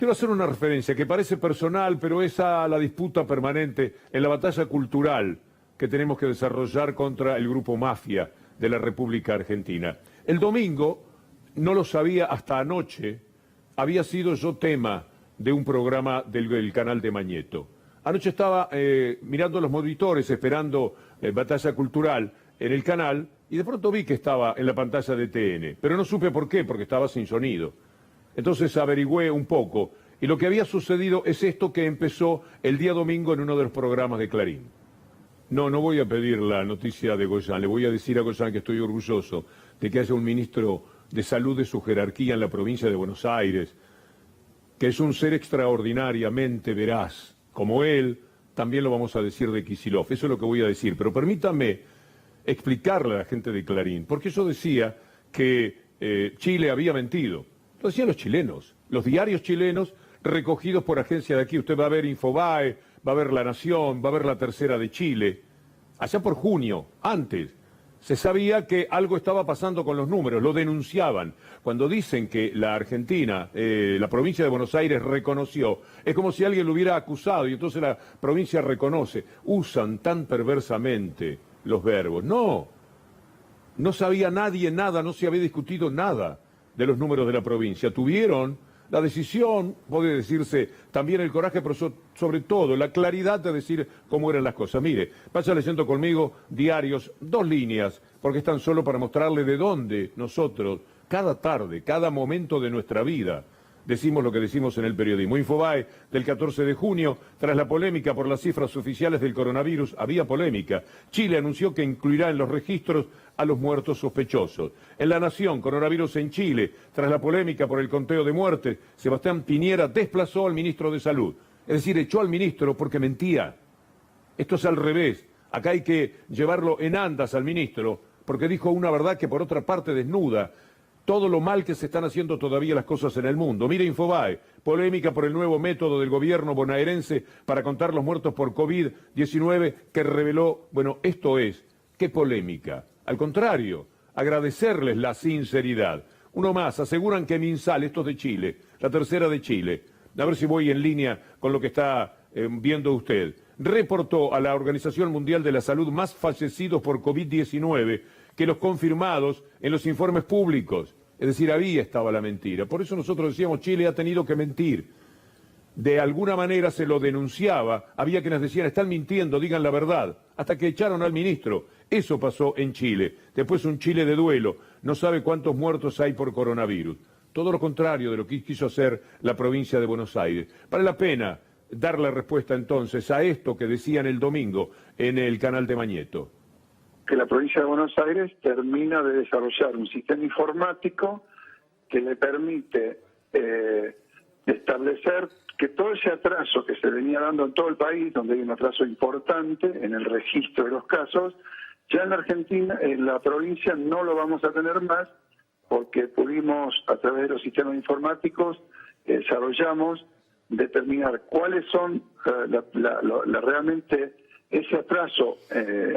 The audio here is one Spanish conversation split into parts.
quiero hacer una referencia que parece personal, pero es a la disputa permanente en la batalla cultural que tenemos que desarrollar contra el grupo mafia de la República Argentina. El domingo, no lo sabía hasta anoche, había sido yo tema de un programa del canal de Mañeto. Anoche estaba mirando los monitores, esperando Batalla Cultural en el canal, y de pronto vi que estaba en la pantalla de TN, pero no supe por qué, porque estaba sin sonido. Entonces averigüé un poco, y lo que había sucedido es esto que empezó el día domingo en uno de los programas de Clarín. No voy a pedir la noticia de Goyán, le voy a decir a Goyán que estoy orgulloso de que haya un ministro de salud de su jerarquía en la provincia de Buenos Aires, que es un ser extraordinariamente veraz. Como él, también lo vamos a decir de Kicillof, eso es lo que voy a decir. Pero permítanme explicarle a la gente de Clarín, porque yo decía que Chile había mentido. Lo decían los chilenos, los diarios chilenos recogidos por agencia de aquí. Usted va a ver Infobae, va a ver La Nación, va a ver La Tercera de Chile. Allá por junio, antes, se sabía que algo estaba pasando con los números, lo denunciaban. Cuando dicen que la Argentina, la provincia de Buenos Aires reconoció, es como si alguien lo hubiera acusado y entonces la provincia reconoce. Usan tan perversamente los verbos. No sabía nadie nada, no se había discutido nada de los números de la provincia. Tuvieron la decisión, puede decirse también el coraje, pero sobre todo la claridad de decir cómo eran las cosas. Mire, vaya leyendo conmigo diarios, 2 líneas, porque están solo para mostrarle de dónde nosotros, cada tarde, cada momento de nuestra vida, decimos lo que decimos en el periodismo. Infobae del 14 de junio, tras la polémica por las cifras oficiales del coronavirus, había polémica. Chile anunció que incluirá en los registros a los muertos sospechosos. En La Nación, coronavirus en Chile, tras la polémica por el conteo de muertes, Sebastián Piñera desplazó al ministro de Salud. Es decir, echó al ministro porque mentía. Esto es al revés. Acá hay que llevarlo en andas al ministro, porque dijo una verdad que por otra parte desnuda todo lo mal que se están haciendo todavía las cosas en el mundo. Mire Infobae, polémica por el nuevo método del gobierno bonaerense para contar los muertos por COVID-19 que reveló, bueno, esto es, ¿qué polémica? Al contrario, agradecerles la sinceridad. Uno más, aseguran que MinSal, estos de Chile, La Tercera de Chile, a ver si voy en línea con lo que está viendo usted, reportó a la Organización Mundial de la Salud más fallecidos por COVID-19 que los confirmados en los informes públicos. Es decir, ahí estaba la mentira. Por eso nosotros decíamos, Chile ha tenido que mentir. De alguna manera se lo denunciaba, había quienes decían, están mintiendo, digan la verdad, hasta que echaron al ministro. Eso pasó en Chile. Después un Chile de duelo, no sabe cuántos muertos hay por coronavirus. Todo lo contrario de lo que quiso hacer la provincia de Buenos Aires. Vale la pena dar la respuesta entonces a esto que decían el domingo en el canal de Mañeto. Que la provincia de Buenos Aires termina de desarrollar un sistema informático que le permite establecer que todo ese atraso que se venía dando en todo el país, donde hay un atraso importante en el registro de los casos, ya en la Argentina, en la provincia no lo vamos a tener más, porque pudimos, a través de los sistemas informáticos, desarrollamos determinar cuáles son realmente ese atraso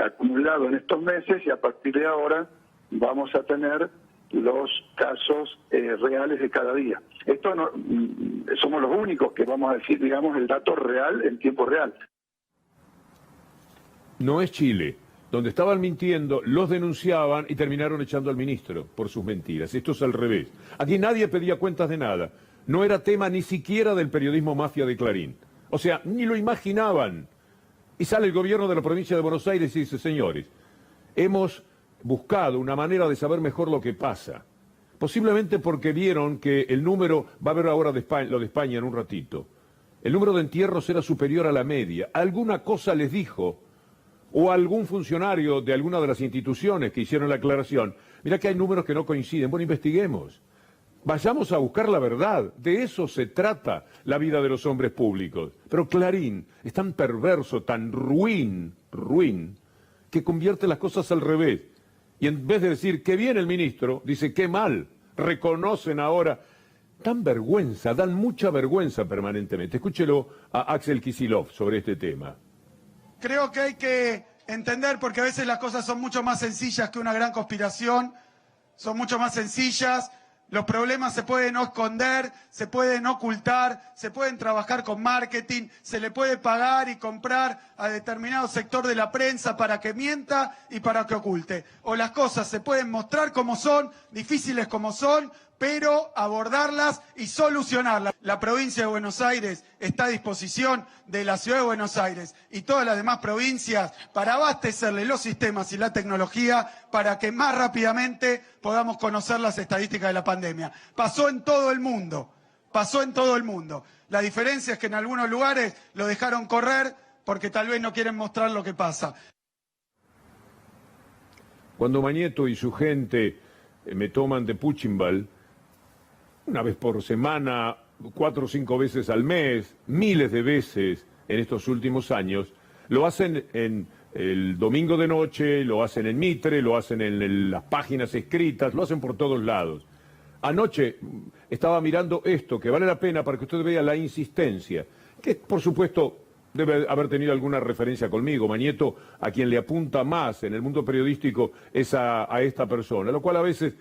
acumulado en estos meses, y a partir de ahora vamos a tener los casos reales de cada día. Esto no, somos los únicos que vamos a decir, digamos, el dato real en tiempo real. No es Chile. Donde estaban mintiendo, los denunciaban y terminaron echando al ministro por sus mentiras. Esto es al revés. Aquí nadie pedía cuentas de nada. No era tema ni siquiera del periodismo mafia de Clarín. O sea, ni lo imaginaban. Y sale el gobierno de la provincia de Buenos Aires y dice, señores, hemos buscado una manera de saber mejor lo que pasa. Posiblemente porque vieron que el número, va a ver ahora de España, lo de España en un ratito, el número de entierros era superior a la media. Alguna cosa les dijo, o algún funcionario de alguna de las instituciones que hicieron la aclaración, mira que hay números que no coinciden, bueno, investiguemos. Vayamos a buscar la verdad, de eso se trata la vida de los hombres públicos. Pero Clarín es tan perverso, tan ruin, que convierte las cosas al revés. Y en vez de decir qué bien el ministro, dice qué mal. Reconocen ahora, dan vergüenza, dan mucha vergüenza permanentemente. Escúchelo a Axel Kicillof sobre este tema. Creo que hay que entender, porque a veces las cosas son mucho más sencillas que una gran conspiración, son mucho más sencillas. Los problemas se pueden esconder, se pueden ocultar, se pueden trabajar con marketing, se le puede pagar y comprar a determinado sector de la prensa para que mienta y para que oculte. O las cosas se pueden mostrar como son, difíciles como son, pero abordarlas y solucionarlas. La provincia de Buenos Aires está a disposición de la ciudad de Buenos Aires y todas las demás provincias para abastecerle los sistemas y la tecnología para que más rápidamente podamos conocer las estadísticas de la pandemia. Pasó en todo el mundo, pasó en todo el mundo. La diferencia es que en algunos lugares lo dejaron correr porque tal vez no quieren mostrar lo que pasa. Cuando Mañeto y su gente me toman de Puchimbal, una vez por semana, 4 o 5 veces al mes, miles de veces en estos últimos años, lo hacen en el domingo de noche, lo hacen en Mitre, lo hacen en las páginas escritas, lo hacen por todos lados. Anoche estaba mirando esto, que vale la pena para que usted vea la insistencia, que por supuesto debe haber tenido alguna referencia conmigo. Mañeto, a quien le apunta más en el mundo periodístico, es a esta persona, lo cual a veces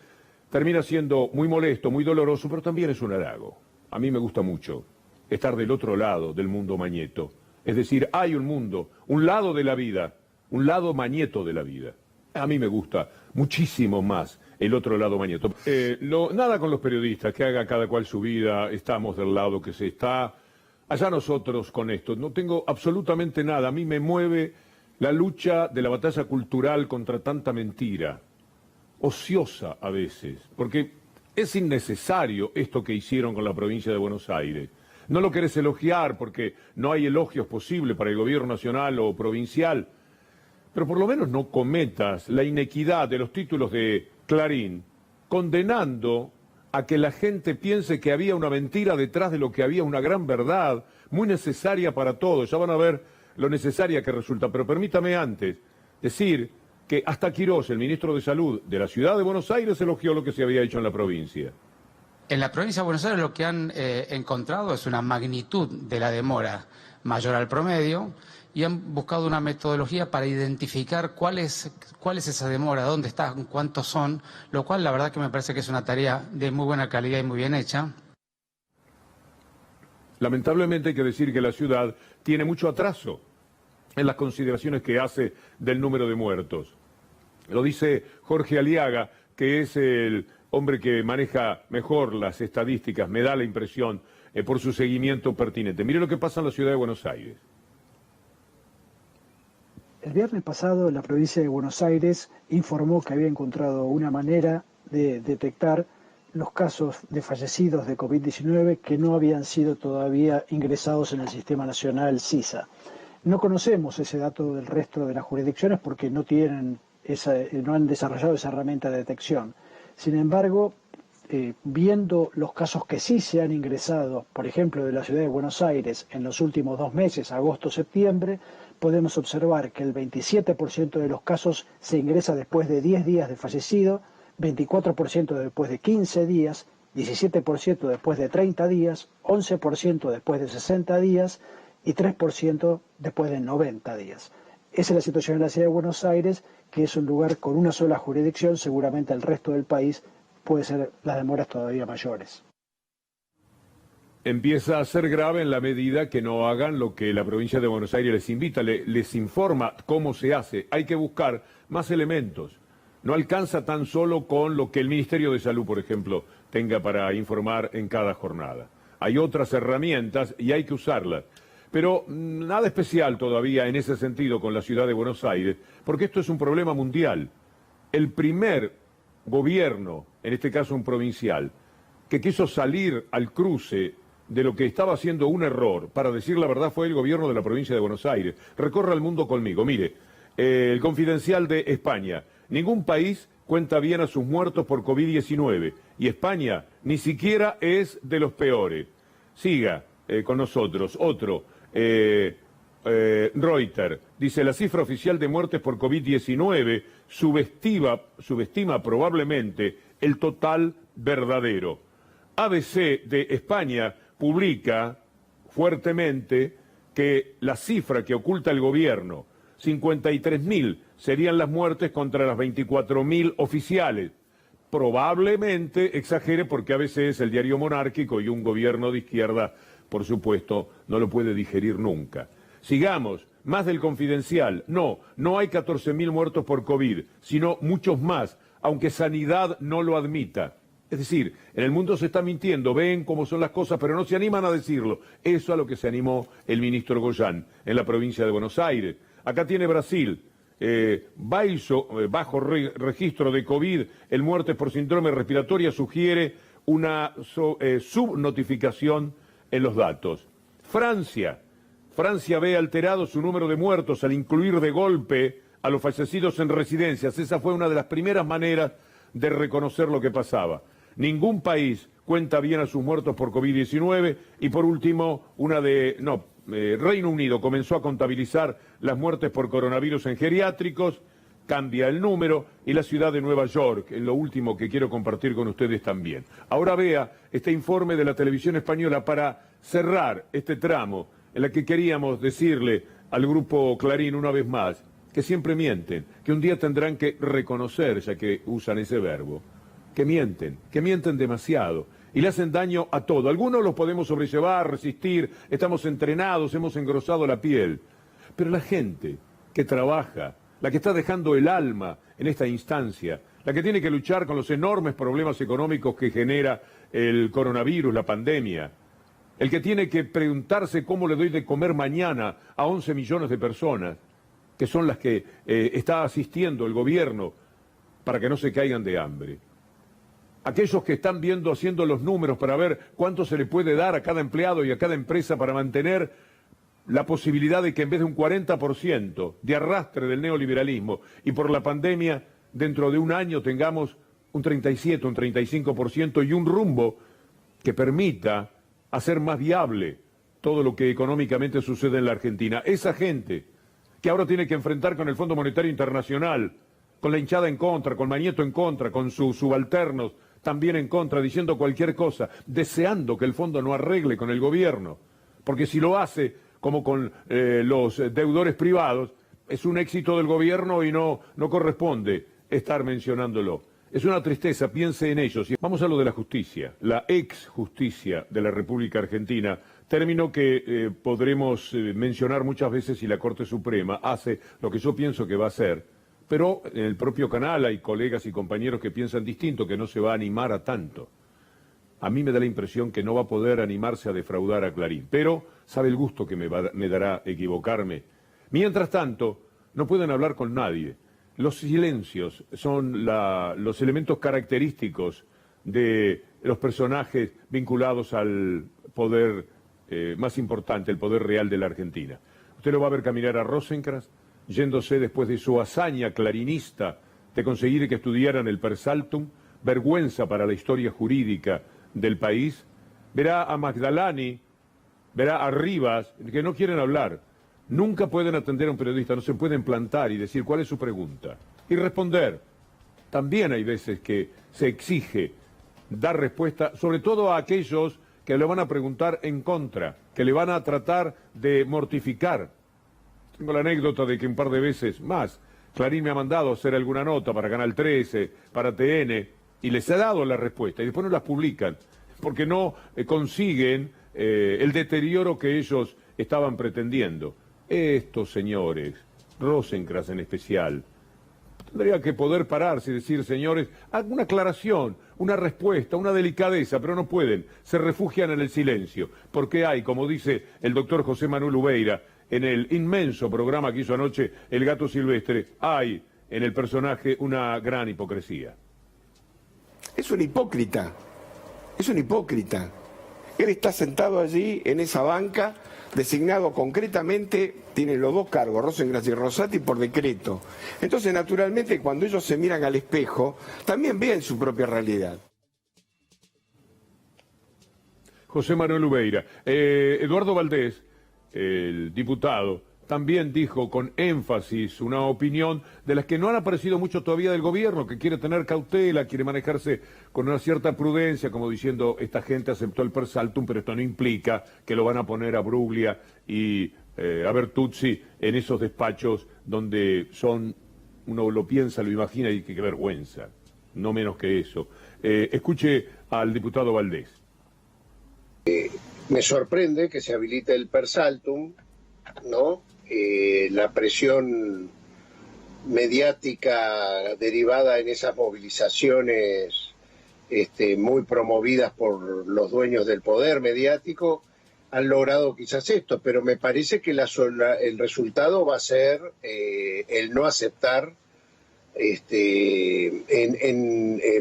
termina siendo muy molesto, muy doloroso, pero también es un halago. A mí me gusta mucho estar del otro lado del mundo Mañeto. Es decir, hay un mundo, un lado de la vida, un lado Mañeto de la vida. A mí me gusta muchísimo más el otro lado Mañeto. Nada con los periodistas, que haga cada cual su vida, estamos del lado que se está. Allá nosotros con esto, no tengo absolutamente nada. A mí me mueve la lucha de la batalla cultural contra tanta mentira, ociosa a veces, porque es innecesario esto que hicieron con la provincia de Buenos Aires. No lo querés elogiar porque no hay elogios posibles para el gobierno nacional o provincial, pero por lo menos no cometas la inequidad de los títulos de Clarín, condenando a que la gente piense que había una mentira detrás de lo que había una gran verdad, muy necesaria para todos. Ya van a ver lo necesaria que resulta, pero permítame antes decir que hasta Quirós, el ministro de Salud de la ciudad de Buenos Aires, elogió lo que se había hecho en la provincia. En la provincia de Buenos Aires lo que han encontrado es una magnitud de la demora mayor al promedio y han buscado una metodología para identificar cuál es esa demora, dónde están, cuántos son, lo cual la verdad que me parece que es una tarea de muy buena calidad y muy bien hecha. Lamentablemente hay que decir que la ciudad tiene mucho atraso en las consideraciones que hace del número de muertos. Lo dice Jorge Aliaga, que es el hombre que maneja mejor las estadísticas, me da la impresión, por su seguimiento pertinente. Mire lo que pasa en la ciudad de Buenos Aires. El viernes pasado la provincia de Buenos Aires informó que había encontrado una manera de detectar los casos de fallecidos de COVID-19 que no habían sido todavía ingresados en el Sistema Nacional SISA. No conocemos ese dato del resto de las jurisdicciones porque no han desarrollado esa herramienta de detección. Sin embargo, viendo los casos que sí se han ingresado, por ejemplo, de la ciudad de Buenos Aires en los últimos 2 meses, agosto-septiembre, podemos observar que el 27% de los casos se ingresa después de 10 días de fallecido, 24% después de 15 días, 17% después de 30 días, 11% después de 60 días y 3% después de 90 días. Esa es la situación en la ciudad de Buenos Aires, que es un lugar con una sola jurisdicción. Seguramente el resto del país puede ser las demoras todavía mayores. Empieza a ser grave en la medida que no hagan lo que la provincia de Buenos Aires les invita, les informa cómo se hace. Hay que buscar más elementos. No alcanza tan solo con lo que el Ministerio de Salud, por ejemplo, tenga para informar en cada jornada. Hay otras herramientas y hay que usarlas. Pero nada especial todavía en ese sentido con la ciudad de Buenos Aires, porque esto es un problema mundial. El primer gobierno, en este caso un provincial, que quiso salir al cruce de lo que estaba haciendo un error, para decir la verdad, fue el gobierno de la provincia de Buenos Aires. Recorra el mundo conmigo. Mire, el Confidencial de España. Ningún país cuenta bien a sus muertos por COVID-19 y España ni siquiera es de los peores. Siga con nosotros. Otro, Reuters, dice la cifra oficial de muertes por COVID-19 subestima probablemente el total verdadero. ABC de España publica fuertemente que la cifra que oculta el gobierno, 53.000 serían las muertes contra las 24.000 oficiales. probablemente exagere porque a veces el diario monárquico y un gobierno de izquierda, por supuesto, no lo puede digerir nunca. Sigamos, más del Confidencial. No hay 14.000 muertos por COVID, sino muchos más, aunque Sanidad no lo admita. Es decir, en el mundo se está mintiendo, ven cómo son las cosas, pero no se animan a decirlo. Eso a lo que se animó el ministro Goyán en la provincia de Buenos Aires. Acá tiene Brasil. Bajo registro de COVID, el muertes por síndrome respiratoria sugiere una subnotificación en los datos. Francia ve alterado su número de muertos al incluir de golpe a los fallecidos en residencias. Esa fue una de las primeras maneras de reconocer lo que pasaba. Ningún país cuenta bien a sus muertos por COVID-19 y por último Reino Unido comenzó a contabilizar las muertes por coronavirus en geriátricos, cambia el número, y la ciudad de Nueva York, es lo último que quiero compartir con ustedes también. Ahora vea este informe de la televisión española para cerrar este tramo en la que queríamos decirle al grupo Clarín una vez más que siempre mienten, que un día tendrán que reconocer, ya que usan ese verbo, que mienten demasiado y le hacen daño a todo. Algunos los podemos sobrellevar, resistir, estamos entrenados, hemos engrosado la piel. Pero la gente que trabaja, la que está dejando el alma en esta instancia, la que tiene que luchar con los enormes problemas económicos que genera el coronavirus, la pandemia, el que tiene que preguntarse cómo le doy de comer mañana a 11 millones de personas, que son las que está asistiendo el gobierno para que no se caigan de hambre. Aquellos que están haciendo los números para ver cuánto se le puede dar a cada empleado y a cada empresa para mantener la posibilidad de que en vez de un 40% de arrastre del neoliberalismo y por la pandemia, dentro de un año tengamos un 37, un 35% y un rumbo que permita hacer más viable todo lo que económicamente sucede en la Argentina. Esa gente que ahora tiene que enfrentar con el Fondo Monetario Internacional, con la hinchada en contra, con Mañeto en contra, con sus subalternos también en contra, diciendo cualquier cosa, deseando que el fondo no arregle con el gobierno, porque si lo hace, como con los deudores privados, es un éxito del gobierno y no corresponde estar mencionándolo. Es una tristeza, piense en ellos. Vamos a lo de la justicia, la ex justicia de la República Argentina, término que podremos mencionar muchas veces si la Corte Suprema hace lo que yo pienso que va a hacer. Pero en el propio canal hay colegas y compañeros que piensan distinto, que no se va a animar a tanto. A mí me da la impresión que no va a poder animarse a defraudar a Clarín, pero sabe el gusto que me dará equivocarme. Mientras tanto, no pueden hablar con nadie. Los silencios son los elementos característicos de los personajes vinculados al poder más importante, el poder real de la Argentina. Usted lo va a ver caminar a Rosenkrantz, yéndose después de su hazaña clarinista de conseguir que estudiaran el Persaltum, vergüenza para la historia jurídica del país. Verá a Magdalani, verá a Rivas, que no quieren hablar. Nunca pueden atender a un periodista, no se pueden plantar y decir cuál es su pregunta y responder. También hay veces que se exige dar respuesta, sobre todo a aquellos que le van a preguntar en contra, que le van a tratar de mortificar. Tengo la anécdota de que un par de veces más Clarín me ha mandado a hacer alguna nota para Canal 13, para TN, y les ha dado la respuesta y después no las publican, porque no consiguen el deterioro que ellos estaban pretendiendo. Estos señores, Rosenkrantz en especial, tendría que poder pararse y decir, señores, hagan una aclaración, una respuesta, una delicadeza, pero no pueden, se refugian en el silencio, porque hay, como dice el doctor José Manuel Ubeira, en el inmenso programa que hizo anoche El Gato Silvestre, hay en el personaje una gran hipocresía. Es un hipócrita, es un hipócrita. Él está sentado allí en esa banca, designado concretamente, tiene los dos cargos, Rosenkrantz y Rosati, por decreto. Entonces, naturalmente, cuando ellos se miran al espejo, también ven su propia realidad. José Manuel Ubeira. Eduardo Valdés, el diputado, también dijo con énfasis una opinión de las que no han aparecido mucho todavía del gobierno, que quiere tener cautela, quiere manejarse con una cierta prudencia, como diciendo, esta gente aceptó el Persaltum, pero esto no implica que lo van a poner a Bruglia y a Bertuzzi en esos despachos donde son, uno lo piensa, lo imagina y qué vergüenza. no menos que eso. Escuche al diputado Valdés. Me sorprende que se habilite el per saltum, ¿no? La presión mediática derivada en esas movilizaciones muy promovidas por los dueños del poder mediático han logrado quizás esto, pero me parece que el resultado va a ser el no aceptar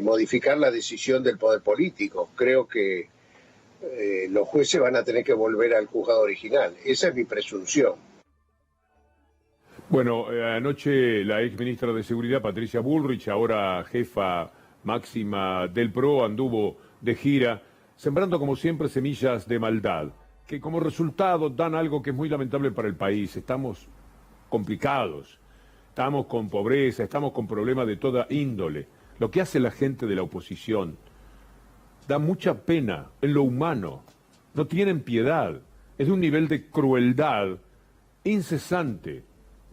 modificar la decisión del poder político. Creo que los jueces van a tener que volver al juzgado original. Esa es mi presunción. Bueno, anoche la ex ministra de Seguridad, Patricia Bullrich, ahora jefa máxima del PRO, anduvo de gira, sembrando como siempre semillas de maldad, que como resultado dan algo que es muy lamentable para el país. Estamos complicados, estamos con pobreza, estamos con problemas de toda índole. Lo que hace la gente de la oposición da mucha pena en lo humano, no tienen piedad, es de un nivel de crueldad incesante,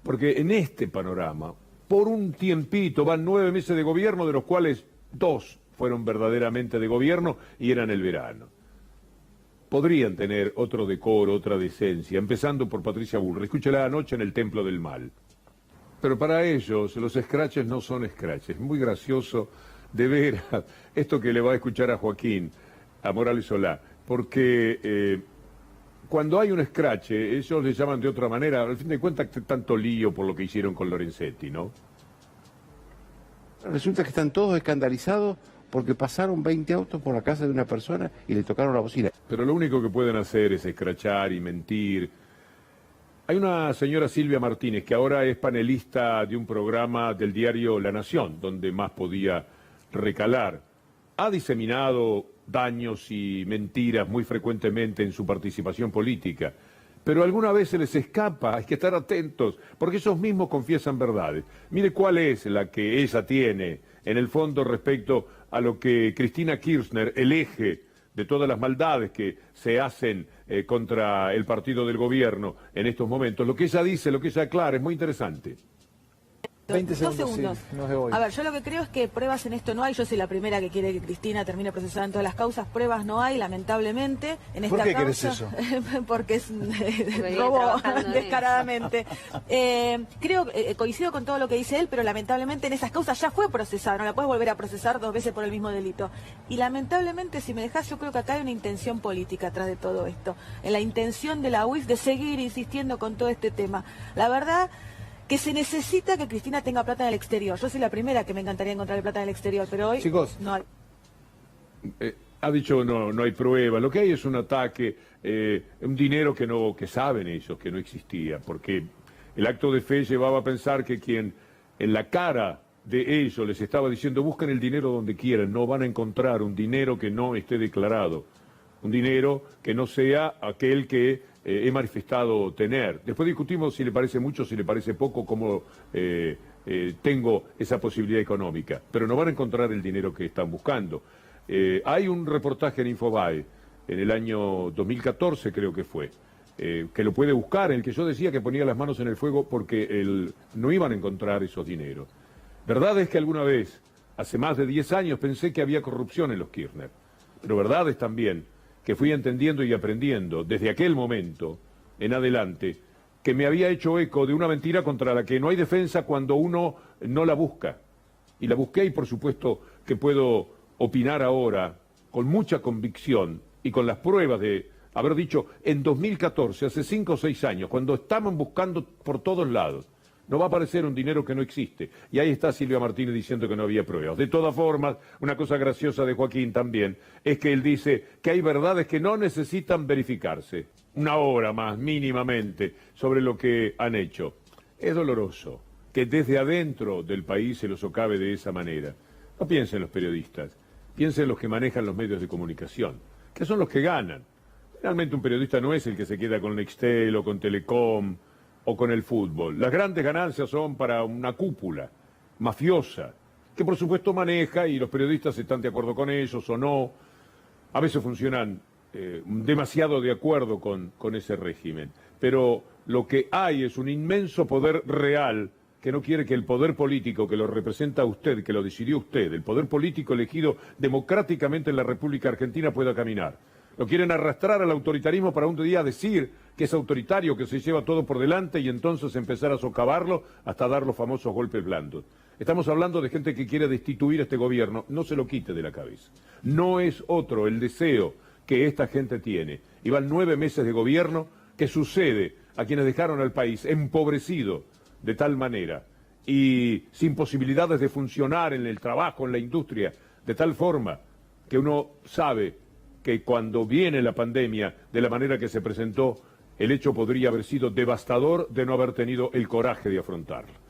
porque en este panorama, por un tiempito, van 9 meses de gobierno, de los cuales 2 fueron verdaderamente de gobierno y eran el verano. Podrían tener otro decoro, otra decencia, empezando por Patricia Bullrich. Escúchala anoche en el Templo del Mal. Pero para ellos los scratches no son scratches. Muy gracioso, de veras, esto que le va a escuchar a Joaquín, a Morales Solá, porque cuando hay un scratch, ellos le llaman de otra manera. Al fin de cuentas, tanto lío por lo que hicieron con Lorenzetti, ¿no? Resulta que están todos escandalizados porque pasaron 20 autos por la casa de una persona y le tocaron la bocina. Pero lo único que pueden hacer es escrachar y mentir. Hay una señora Silvia Martínez que ahora es panelista de un programa del diario La Nación, donde más podía recalar. Ha diseminado daños y mentiras muy frecuentemente en su participación política, pero alguna vez se les escapa, hay que estar atentos, porque ellos mismos confiesan verdades. Mire cuál es la que ella tiene, en el fondo, respecto a lo que Cristina Kirchner, el eje de todas las maldades que se hacen contra el partido del gobierno en estos momentos. Lo que ella dice, lo que ella aclara, es muy interesante. 20 segundos. 2 segundos. Sí, no se voy. A ver, yo lo que creo es que pruebas en esto no hay. Yo soy la primera que quiere que Cristina termine procesada en todas las causas. Pruebas no hay, lamentablemente. En esta ¿Por qué causa, querés eso? Porque es robo descaradamente. Coincido con todo lo que dice él, pero lamentablemente en esas causas ya fue procesada. No la puedes volver a procesar 2 veces por el mismo delito. Y lamentablemente, si me dejas, yo creo que acá hay una intención política atrás de todo esto. En la intención de la UIF de seguir insistiendo con todo este tema. La verdad que se necesita que Cristina tenga plata en el exterior. Yo soy la primera que me encantaría encontrar plata en el exterior, pero hoy Chicos, no hay. Ha dicho no hay prueba. Lo que hay es un ataque, un dinero que saben ellos que no existía, porque el acto de fe llevaba a pensar que quien en la cara de ellos les estaba diciendo busquen el dinero donde quieran, no van a encontrar un dinero que no esté declarado, un dinero que no sea aquel que he manifestado tener. Después discutimos si le parece mucho, si le parece poco, cómo tengo esa posibilidad económica. Pero no van a encontrar el dinero que están buscando. Hay un reportaje en Infobae, en el año 2014 creo que fue, que lo puede buscar, en el que yo decía que ponía las manos en el fuego porque no iban a encontrar esos dineros. Verdad es que alguna vez, hace más de 10 años, pensé que había corrupción en los Kirchner. Pero verdad es también que fui entendiendo y aprendiendo desde aquel momento en adelante, que me había hecho eco de una mentira contra la que no hay defensa cuando uno no la busca. Y la busqué y por supuesto que puedo opinar ahora con mucha convicción y con las pruebas de haber dicho en 2014, hace 5 o 6 años, cuando estaban buscando por todos lados, no va a aparecer un dinero que no existe. Y ahí está Silvia Martínez diciendo que no había pruebas. De todas formas, una cosa graciosa de Joaquín también es que él dice que hay verdades que no necesitan verificarse. Una hora más, mínimamente, sobre lo que han hecho. Es doloroso que desde adentro del país se lo socave de esa manera. No piensen los periodistas, piensen los que manejan los medios de comunicación, que son los que ganan. Realmente un periodista no es el que se queda con Nextel o con Telecom o con el fútbol. Las grandes ganancias son para una cúpula mafiosa, que por supuesto maneja y los periodistas están de acuerdo con ellos o no. A veces funcionan demasiado de acuerdo con ese régimen. Pero lo que hay es un inmenso poder real que no quiere que el poder político que lo representa a usted, que lo decidió usted, el poder político elegido democráticamente en la República Argentina pueda caminar. Lo quieren arrastrar al autoritarismo para un día decir que es autoritario, que se lleva todo por delante y entonces empezar a socavarlo hasta dar los famosos golpes blandos. Estamos hablando de gente que quiere destituir a este gobierno. No se lo quite de la cabeza. No es otro el deseo que esta gente tiene. Y van 9 meses de gobierno que sucede a quienes dejaron al país empobrecido de tal manera y sin posibilidades de funcionar en el trabajo, en la industria, de tal forma que uno sabe que cuando viene la pandemia de la manera que se presentó, el hecho podría haber sido devastador de no haber tenido el coraje de afrontarlo.